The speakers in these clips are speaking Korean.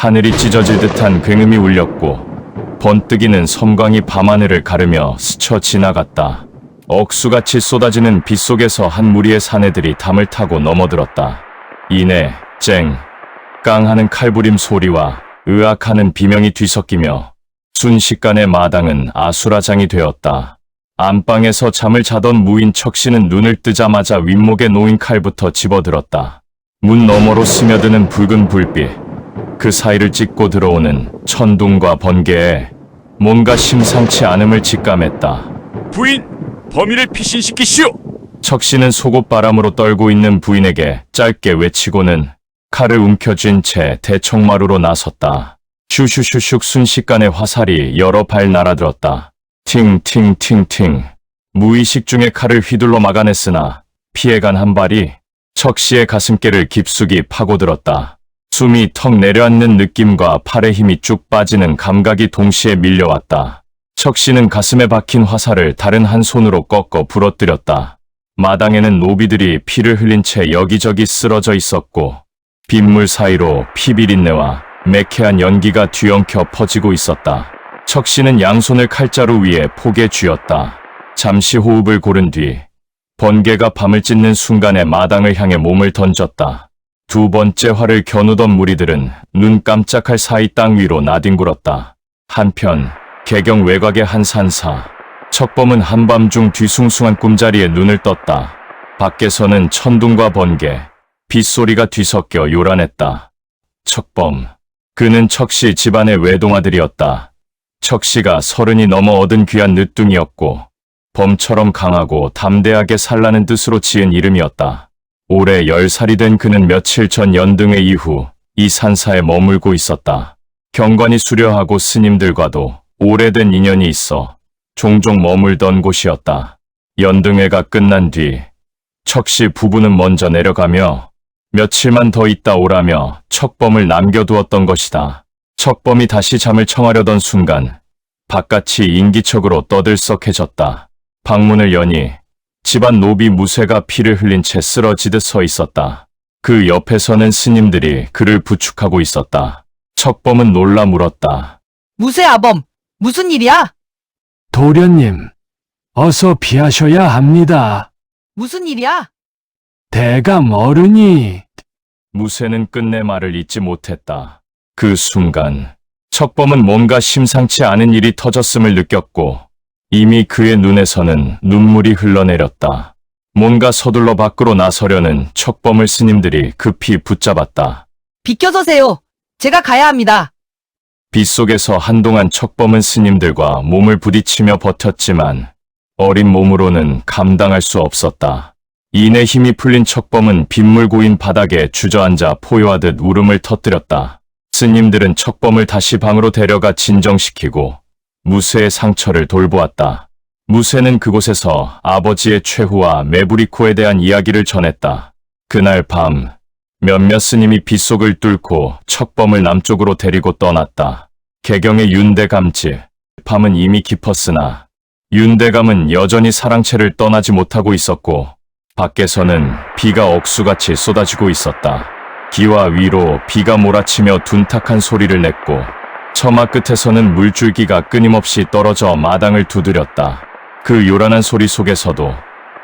하늘이 찢어질 듯한 굉음이 울렸고 번뜩이는 섬광이 밤하늘을 가르며 스쳐 지나갔다. 억수같이 쏟아지는 빛 속에서 한 무리의 사내들이 담을 타고 넘어들었다. 이내 쨍, 깡 하는 칼부림 소리와 으악하는 비명이 뒤섞이며 순식간에 마당은 아수라장이 되었다. 안방에서 잠을 자던 무인 척씨는 눈을 뜨자마자 윗목에 놓인 칼부터 집어들었다. 문 너머로 스며드는 붉은 불빛, 그 사이를 찢고 들어오는 천둥과 번개에 뭔가 심상치 않음을 직감했다. 부인, 범인을 피신시키시오! 척씨는 속옷바람으로 떨고 있는 부인에게 짧게 외치고는 칼을 움켜쥔 채 대청마루로 나섰다. 슈슈슈슉 순식간에 화살이 여러 발 날아들었다. 팅팅팅팅. 무의식 중에 칼을 휘둘러 막아냈으나 피해간 한 발이 척씨의 가슴께를 깊숙이 파고들었다. 숨이 턱 내려앉는 느낌과 팔의 힘이 쭉 빠지는 감각이 동시에 밀려왔다. 척씨는 가슴에 박힌 화살을 다른 한 손으로 꺾어 부러뜨렸다. 마당에는 노비들이 피를 흘린 채 여기저기 쓰러져 있었고 빗물 사이로 피비린내와 매캐한 연기가 뒤엉켜 퍼지고 있었다. 척씨는 양손을 칼자루 위에 포개 쥐었다. 잠시 호흡을 고른 뒤 번개가 밤을 찢는 순간에 마당을 향해 몸을 던졌다. 두 번째 활을 겨누던 무리들은 눈 깜짝할 사이 땅 위로 나뒹굴었다. 한편 개경 외곽의 한 산사, 척범은 한밤중 뒤숭숭한 꿈자리에 눈을 떴다. 밖에서는 천둥과 번개, 빗소리가 뒤섞여 요란했다. 척범, 그는 척씨 집안의 외동아들이었다. 척씨가 30이 넘어 얻은 귀한 늦둥이었고 범처럼 강하고 담대하게 살라는 뜻으로 지은 이름이었다. 올해 10살이 된 그는 며칠 전 연등회 이후 이 산사에 머물고 있었다. 경관이 수려하고 스님들과도 오래된 인연이 있어 종종 머물던 곳이었다. 연등회가 끝난 뒤 척씨 부부는 먼저 내려가며 며칠만 더 있다 오라며 척범을 남겨두었던 것이다. 척범이 다시 잠을 청하려던 순간 바깥이 인기척으로 떠들썩해졌다. 방문을 여니 집안 노비 무쇠가 피를 흘린 채 쓰러지듯 서 있었다. 그 옆에서는 스님들이 그를 부축하고 있었다. 척범은 놀라 물었다. 무쇠 아범, 무슨 일이야? 도련님, 어서 피하셔야 합니다. 무슨 일이야? 대감 어른이 무쇠는 끝내 말을 잇지 못했다. 그 순간 척범은 뭔가 심상치 않은 일이 터졌음을 느꼈고 이미 그의 눈에서는 눈물이 흘러내렸다. 뭔가 서둘러 밖으로 나서려는 척범을 스님들이 급히 붙잡았다. 비켜서세요. 제가 가야 합니다. 빗속에서 한동안 척범은 스님들과 몸을 부딪히며 버텼지만 어린 몸으로는 감당할 수 없었다. 이내 힘이 풀린 척범은 빗물 고인 바닥에 주저앉아 포효하듯 울음을 터뜨렸다. 스님들은 척범을 다시 방으로 데려가 진정시키고 무쇠의 상처를 돌보았다. 무쇠는 그곳에서 아버지의 최후와 메부리코에 대한 이야기를 전했다. 그날 밤 몇몇 스님이 빗속을 뚫고 척범을 남쪽으로 데리고 떠났다. 개경의 윤대감집. 밤은 이미 깊었으나 윤대감은 여전히 사랑채를 떠나지 못하고 있었고 밖에서는 비가 억수같이 쏟아지고 있었다. 기와 위로 비가 몰아치며 둔탁한 소리를 냈고 처마 끝에서는 물줄기가 끊임없이 떨어져 마당을 두드렸다. 그 요란한 소리 속에서도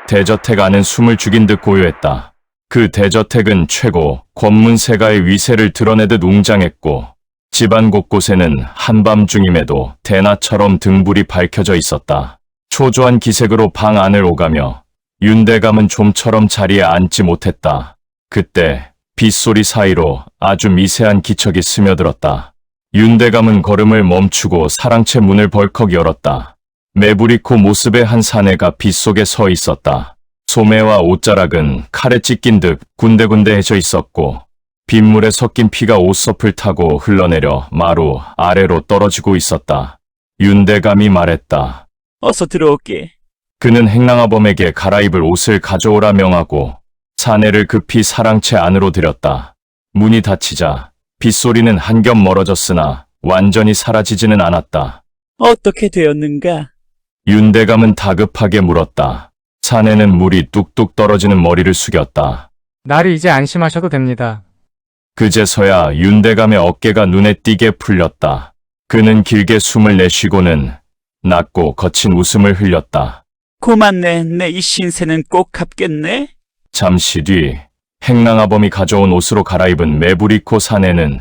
대저택 안은 숨을 죽인 듯 고요했다. 그 대저택은 최고 권문세가의 위세를 드러내듯 웅장했고 집안 곳곳에는 한밤중임에도 대낮처럼 등불이 밝혀져 있었다. 초조한 기색으로 방 안을 오가며 윤대감은 좀처럼 자리에 앉지 못했다. 그때 빗소리 사이로 아주 미세한 기척이 스며들었다. 윤대감은 걸음을 멈추고 사랑채 문을 벌컥 열었다. 메부리코 모습의 한 사내가 빗속에 서 있었다. 소매와 옷자락은 칼에 찢긴 듯 군데군데해져 있었고 빗물에 섞인 피가 옷섭을 타고 흘러내려 마루 아래로 떨어지고 있었다. 윤대감이 말했다. 어서 들어올게. 그는 행랑아범에게 갈아입을 옷을 가져오라 명하고 사내를 급히 사랑채 안으로 들였다. 문이 닫히자 빗소리는 한 겹 멀어졌으나 완전히 사라지지는 않았다. 어떻게 되었는가? 윤대감은 다급하게 물었다. 사내는 물이 뚝뚝 떨어지는 머리를 숙였다. 날이 이제 안심하셔도 됩니다. 그제서야 윤대감의 어깨가 눈에 띄게 풀렸다. 그는 길게 숨을 내쉬고는 낮고 거친 웃음을 흘렸다. 고맙네. 내 이 신세는 꼭 갚겠네. 잠시 뒤 행랑아범이 가져온 옷으로 갈아입은 메부리코 사내는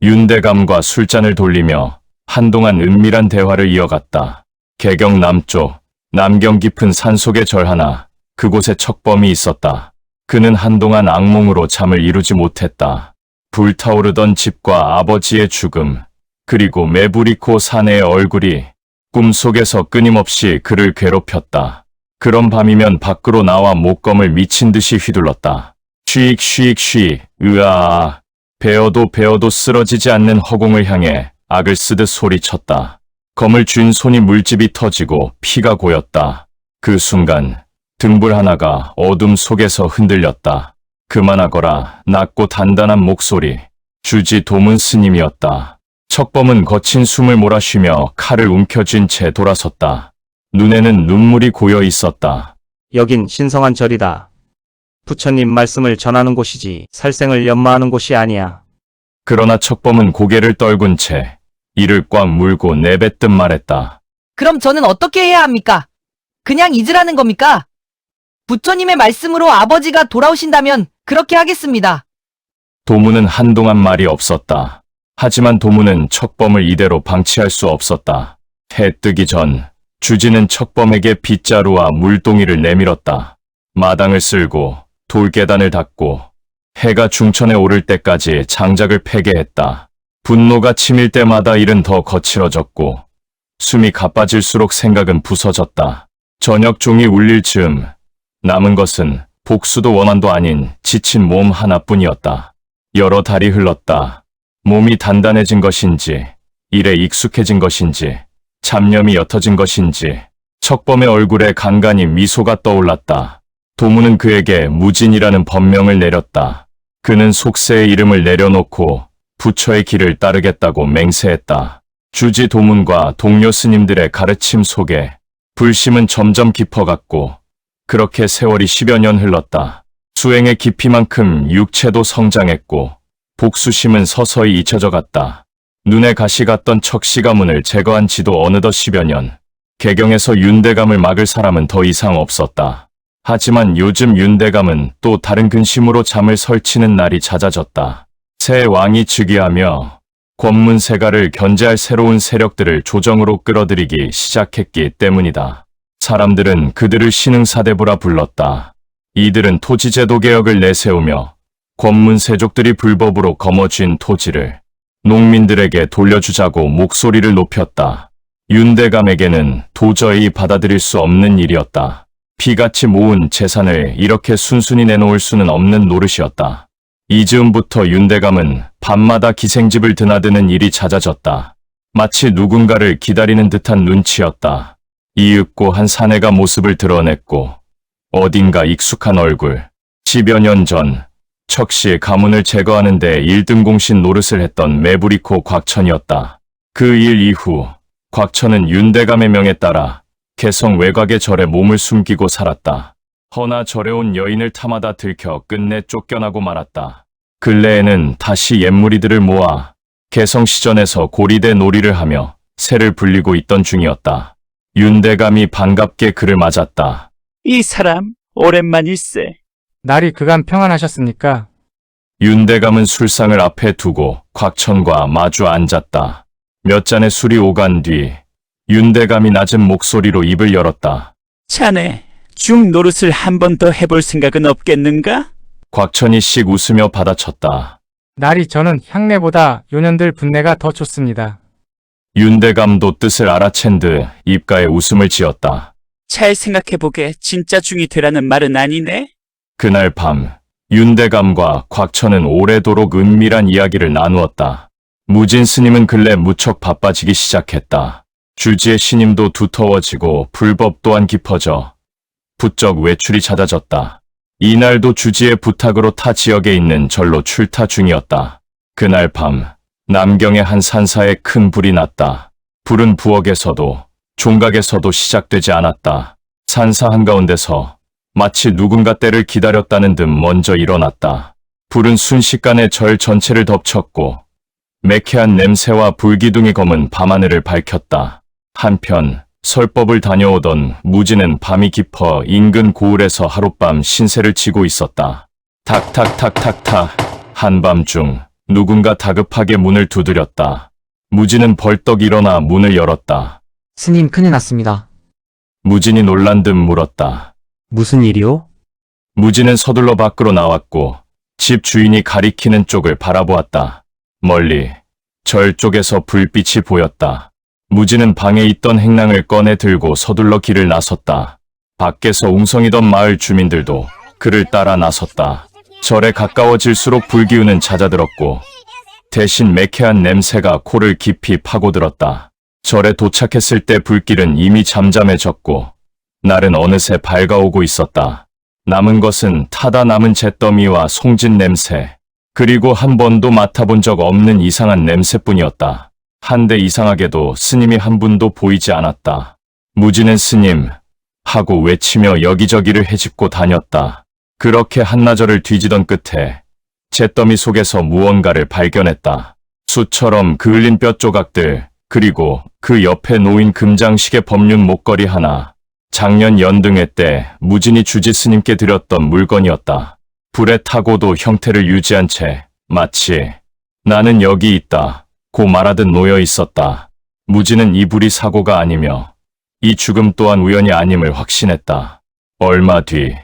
윤대감과 술잔을 돌리며 한동안 은밀한 대화를 이어갔다. 개경 남쪽 남경 깊은 산속의 절 하나, 그곳에 척범이 있었다. 그는 한동안 악몽으로 잠을 이루지 못했다. 불타오르던 집과 아버지의 죽음, 그리고 메부리코 사내의 얼굴이 꿈속에서 끊임없이 그를 괴롭혔다. 그런 밤이면 밖으로 나와 목검을 미친 듯이 휘둘렀다. 쉬익, 으아. 베어도 쓰러지지 않는 허공을 향해 악을 쓰듯 소리쳤다. 검을 쥔 손이 물집이 터지고 피가 고였다. 그 순간 등불 하나가 어둠 속에서 흔들렸다. 그만하거라. 낮고 단단한 목소리. 주지 도문 스님이었다. 척범은 거친 숨을 몰아쉬며 칼을 움켜쥔 채 돌아섰다. 눈에는 눈물이 고여 있었다. 여긴 신성한 절이다. 부처님 말씀을 전하는 곳이지 살생을 연마하는 곳이 아니야. 그러나 척범은 고개를 떨군 채 이를 꽉 물고 내뱉듯 말했다. 그럼 저는 어떻게 해야 합니까? 그냥 잊으라는 겁니까? 부처님의 말씀으로 아버지가 돌아오신다면 그렇게 하겠습니다. 도문은 한동안 말이 없었다. 하지만 도문은 척범을 이대로 방치할 수 없었다. 해 뜨기 전 주지는 척범에게 빗자루와 물동이를 내밀었다. 마당을 쓸고 돌계단을 닦고 해가 중천에 오를 때까지 장작을 패게 했다. 분노가 치밀 때마다 일은 더 거칠어졌고 숨이 가빠질수록 생각은 부서졌다. 저녁 종이 울릴 즈음 남은 것은 복수도 원한도 아닌 지친 몸 하나뿐이었다. 여러 달이 흘렀다. 몸이 단단해진 것인지 일에 익숙해진 것인지 잡념이 옅어진 것인지 척범의 얼굴에 간간히 미소가 떠올랐다. 도문은 그에게 무진이라는 법명을 내렸다. 그는 속세의 이름을 내려놓고 부처의 길을 따르겠다고 맹세했다. 주지 도문과 동료 스님들의 가르침 속에 불심은 점점 깊어갔고 그렇게 세월이 10여 년 흘렀다. 수행의 깊이만큼 육체도 성장했고 복수심은 서서히 잊혀져 갔다. 눈에 가시 갔던 척시 가문을 제거한 지도 어느덧 10여 년. 개경에서 윤대감을 막을 사람은 더 이상 없었다. 하지만 요즘 윤대감은 또 다른 근심으로 잠을 설치는 날이 잦아졌다. 새 왕이 즉위하며 권문세가를 견제할 새로운 세력들을 조정으로 끌어들이기 시작했기 때문이다. 사람들은 그들을 신흥사대부라 불렀다. 이들은 토지제도 개혁을 내세우며 권문세족들이 불법으로 거머쥔 토지를 농민들에게 돌려주자고 목소리를 높였다. 윤대감에게는 도저히 받아들일 수 없는 일이었다. 피같이 모은 재산을 이렇게 순순히 내놓을 수는 없는 노릇이었다. 이즈음부터 윤대감은 밤마다 기생집을 드나드는 일이 잦아졌다. 마치 누군가를 기다리는 듯한 눈치였다. 이윽고 한 사내가 모습을 드러냈고 어딘가 익숙한 얼굴. 10여 년 전 척시 가문을 제거하는 데 1등 공신 노릇을 했던 메부리코 곽천이었다. 그 일 이후 곽천은 윤대감의 명에 따라 개성 외곽의 절에 몸을 숨기고 살았다. 허나 절에 온 여인을 탐하다 들켜 끝내 쫓겨나고 말았다. 근래에는 다시 옛무리들을 모아 개성시전에서 고리대 놀이를 하며 새를 불리고 있던 중이었다. 윤대감이 반갑게 그를 맞았다. 이 사람 오랜만일세. 날이 그간 평안하셨습니까? 윤대감은 술상을 앞에 두고 곽천과 마주 앉았다. 몇 잔의 술이 오간 뒤 윤대감이 낮은 목소리로 입을 열었다. 자네, 중 노릇을 한 번 더 해볼 생각은 없겠는가? 곽천이 씩 웃으며 받아쳤다. 날이 저는 향내보다 요년들 분내가 더 좋습니다. 윤대감도 뜻을 알아챈 듯 입가에 웃음을 지었다. 잘 생각해보게 진짜 중이 되라는 말은 아니네? 그날 밤 윤대감과 곽천은 오래도록 은밀한 이야기를 나누었다. 무진 스님은 근래 무척 바빠지기 시작했다. 주지의 신임도 두터워지고 불법 또한 깊어져 부쩍 외출이 잦아졌다. 이날도 주지의 부탁으로 타 지역에 있는 절로 출타 중이었다. 그날 밤 남경의 한 산사에 큰 불이 났다. 불은 부엌에서도 종각에서도 시작되지 않았다. 산사 한가운데서 마치 누군가 때를 기다렸다는 듯 먼저 일어났다. 불은 순식간에 절 전체를 덮쳤고 매캐한 냄새와 불기둥이 검은 밤하늘을 밝혔다. 한편 설법을 다녀오던 무지는 밤이 깊어 인근 고을에서 하룻밤 신세를 지고 있었다. 탁탁탁탁탁. 한밤중 누군가 다급하게 문을 두드렸다. 무지는 벌떡 일어나 문을 열었다. 스님, 큰일 났습니다. 무진이 놀란 듯 물었다. 무슨 일이요? 무지는 서둘러 밖으로 나왔고 집 주인이 가리키는 쪽을 바라보았다. 멀리 절 쪽에서 불빛이 보였다. 무지는 방에 있던 행랑을 꺼내 들고 서둘러 길을 나섰다. 밖에서 웅성이던 마을 주민들도 그를 따라 나섰다. 절에 가까워질수록 불기운은 잦아들었고 대신 매캐한 냄새가 코를 깊이 파고들었다. 절에 도착했을 때 불길은 이미 잠잠해졌고 날은 어느새 밝아오고 있었다. 남은 것은 타다 남은 잿더미와 송진 냄새, 그리고 한 번도 맡아본 적 없는 이상한 냄새뿐이었다. 한데 이상하게도 스님이 한 분도 보이지 않았다. 무지는 스님 하고 외치며 여기저기를 헤집고 다녔다. 그렇게 한나절을 뒤지던 끝에 잿더미 속에서 무언가를 발견했다. 숯처럼 그을린 뼈 조각들, 그리고 그 옆에 놓인 금장식의 법륜 목걸이 하나. 작년 연등회 때 무진이 주지 스님께 드렸던 물건이었다. 불에 타고도 형태를 유지한 채 마치 나는 여기 있다 고 말하듯 놓여 있었다. 무진은 이 불이 사고가 아니며 이 죽음 또한 우연이 아님을 확신했다. 얼마 뒤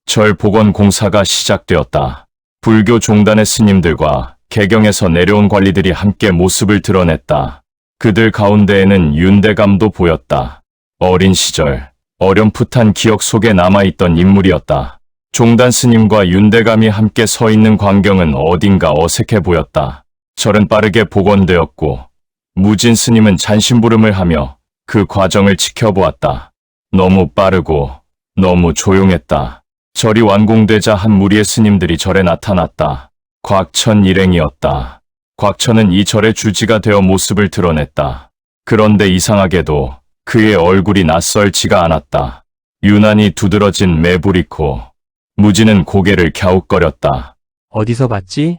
절 복원 공사가 시작되었다. 불교 종단의 스님들과 개경에서 내려온 관리들이 함께 모습을 드러냈다. 그들 가운데에는 윤대감도 보였다. 어린 시절 어렴풋한 기억 속에 남아있던 인물이었다. 종단 스님과 윤대감이 함께 서 있는 광경은 어딘가 어색해 보였다. 절은 빠르게 복원되었고 무진 스님은 잔심부름을 하며 그 과정을 지켜보았다. 너무 빠르고 너무 조용했다. 절이 완공되자 한 무리의 스님들이 절에 나타났다. 곽천 일행이었다. 곽천은 이 절의 주지가 되어 모습을 드러냈다. 그런데 이상하게도 그의 얼굴이 낯설지가 않았다. 유난히 두드러진 매부리코. 무지는 고개를 갸웃거렸다. 어디서 봤지?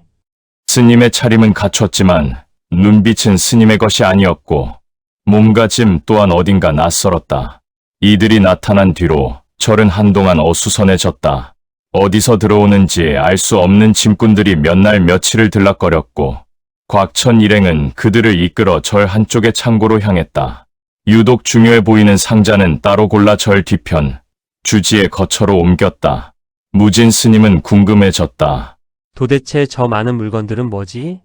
스님의 차림은 갖췄지만 눈빛은 스님의 것이 아니었고 몸가짐 또한 어딘가 낯설었다. 이들이 나타난 뒤로 절은 한동안 어수선해졌다. 어디서 들어오는지 알 수 없는 짐꾼들이 몇 날 며칠을 들락거렸고 곽천 일행은 그들을 이끌어 절 한쪽의 창고로 향했다. 유독 중요해 보이는 상자는 따로 골라 절 뒤편 주지의 거처로 옮겼다. 무진 스님은 궁금해졌다. 도대체 저 많은 물건들은 뭐지?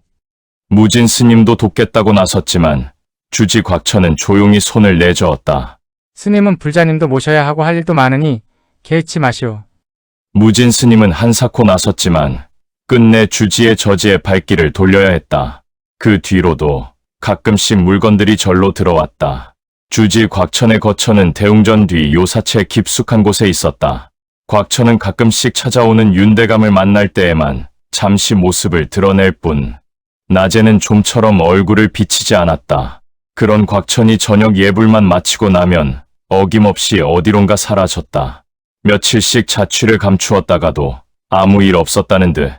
무진 스님도 돕겠다고 나섰지만 주지 곽천은 조용히 손을 내저었다. 스님은 불자님도 모셔야 하고 할 일도 많으니 개의치 마시오. 무진 스님은 한사코 나섰지만 끝내 주지의 저지의 발길을 돌려야 했다. 그 뒤로도 가끔씩 물건들이 절로 들어왔다. 주지 곽천의 거처는 대웅전 뒤 요사체 깊숙한 곳에 있었다. 곽천은 가끔씩 찾아오는 윤대감을 만날 때에만 잠시 모습을 드러낼 뿐 낮에는 좀처럼 얼굴을 비치지 않았다. 그런 곽천이 저녁 예불만 마치고 나면 어김없이 어디론가 사라졌다. 며칠씩 자취를 감추었다가도 아무 일 없었다는 듯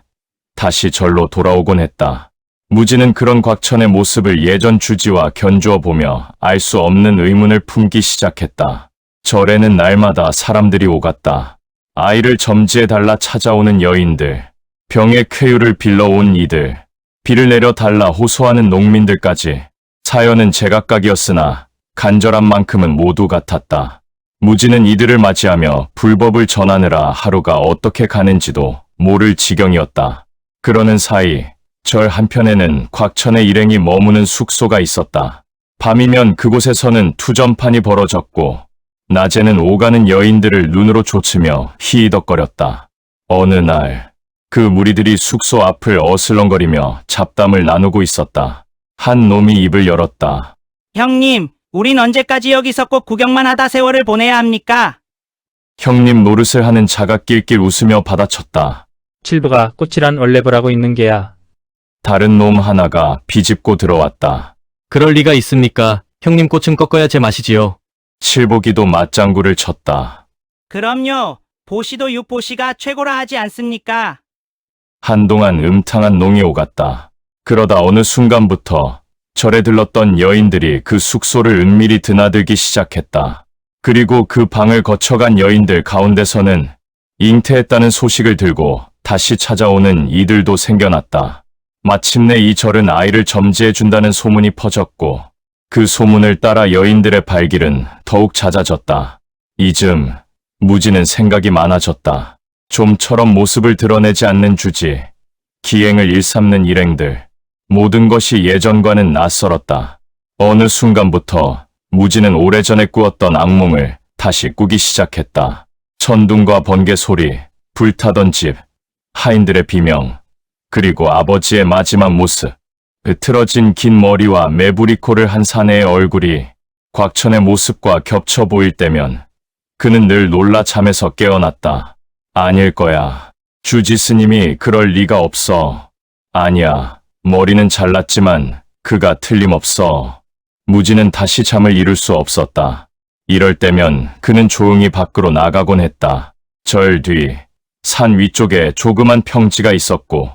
다시 절로 돌아오곤 했다. 무지는 그런 곽천의 모습을 예전 주지와 견주어 보며 알 수 없는 의문을 품기 시작했다. 절에는 날마다 사람들이 오갔다. 아이를 점지해 달라 찾아오는 여인들, 병의 쾌유를 빌러온 이들, 비를 내려 달라 호소하는 농민들까지. 사연은 제각각이었으나 간절한 만큼은 모두 같았다. 무지는 이들을 맞이하며 불법을 전하느라 하루가 어떻게 가는지도 모를 지경이었다. 그러는 사이 절 한편에는 곽천의 일행이 머무는 숙소가 있었다. 밤이면 그곳에서는 투전판이 벌어졌고 낮에는 오가는 여인들을 눈으로 좇으며 히히덕거렸다. 어느 날 그 무리들이 숙소 앞을 어슬렁거리며 잡담을 나누고 있었다. 한 놈이 입을 열었다. 형님, 우린 언제까지 여기서 꼭 구경만 하다 세월을 보내야 합니까? 형님 노릇을 하는 자가 낄낄 웃으며 받아쳤다. 칠부가 꽃이란 얼레벌하고 있는 게야. 다른 놈 하나가 비집고 들어왔다. 그럴 리가 있습니까? 형님 꽃은 꺾어야 제맛이지요. 칠복이도 맞장구를 쳤다. 그럼요. 보시도 육보시가 최고라 하지 않습니까? 한동안 음탕한 농이 오갔다. 그러다 어느 순간부터 절에 들렀던 여인들이 그 숙소를 은밀히 드나들기 시작했다. 그리고 그 방을 거쳐간 여인들 가운데서는 잉태했다는 소식을 들고 다시 찾아오는 이들도 생겨났다. 마침내 이 절은 아이를 점지해준다는 소문이 퍼졌고 그 소문을 따라 여인들의 발길은 더욱 잦아졌다. 이즘 무지는 생각이 많아졌다. 좀처럼 모습을 드러내지 않는 주지, 기행을 일삼는 일행들, 모든 것이 예전과는 낯설었다. 어느 순간부터 무지는 오래전에 꾸었던 악몽을 다시 꾸기 시작했다. 천둥과 번개 소리, 불타던 집, 하인들의 비명, 그리고 아버지의 마지막 모습. 으트러진 긴 머리와 매부리코를 한 사내의 얼굴이 곽천의 모습과 겹쳐 보일 때면 그는 늘 놀라 잠에서 깨어났다. 아닐 거야. 주지 스님이 그럴 리가 없어. 아니야. 머리는 잘났지만 그가 틀림없어. 무지는 다시 잠을 이룰 수 없었다. 이럴 때면 그는 조용히 밖으로 나가곤 했다. 절 뒤, 산 위쪽에 조그만 평지가 있었고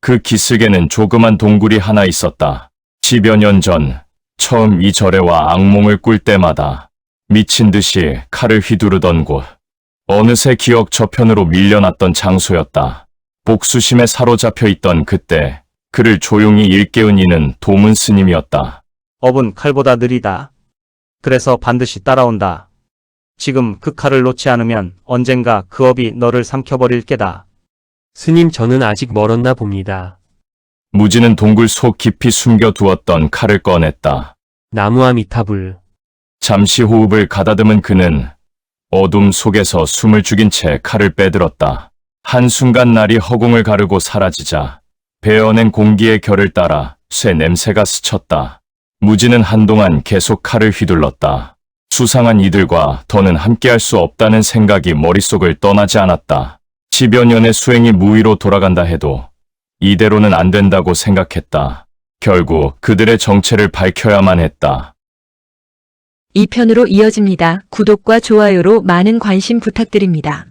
그 기슭에는 조그만 동굴이 하나 있었다. 10여 년 전 처음 이 절에 와 악몽을 꿀 때마다 미친 듯이 칼을 휘두르던 곳. 어느새 기억 저편으로 밀려났던 장소였다. 복수심에 사로잡혀 있던 그때 그를 조용히 일깨운 이는 도문 스님이었다. 업은 칼보다 느리다. 그래서 반드시 따라온다. 지금 그 칼을 놓지 않으면 언젠가 그 업이 너를 삼켜버릴 게다. 스님 저는 아직 멀었나 봅니다. 무지는 동굴 속 깊이 숨겨두었던 칼을 꺼냈다. 나무아미타불. 잠시 호흡을 가다듬은 그는 어둠 속에서 숨을 죽인 채 칼을 빼들었다. 한순간 날이 허공을 가르고 사라지자 베어낸 공기의 결을 따라 쇠 냄새가 스쳤다. 무지는 한동안 계속 칼을 휘둘렀다. 수상한 이들과 더는 함께할 수 없다는 생각이 머릿속을 떠나지 않았다. 10여 년의 수행이 무의로 돌아간다 해도 이대로는 안 된다고 생각했다. 결국 그들의 정체를 밝혀야만 했다. 2편으로 이어집니다. 구독과 좋아요로 많은 관심 부탁드립니다.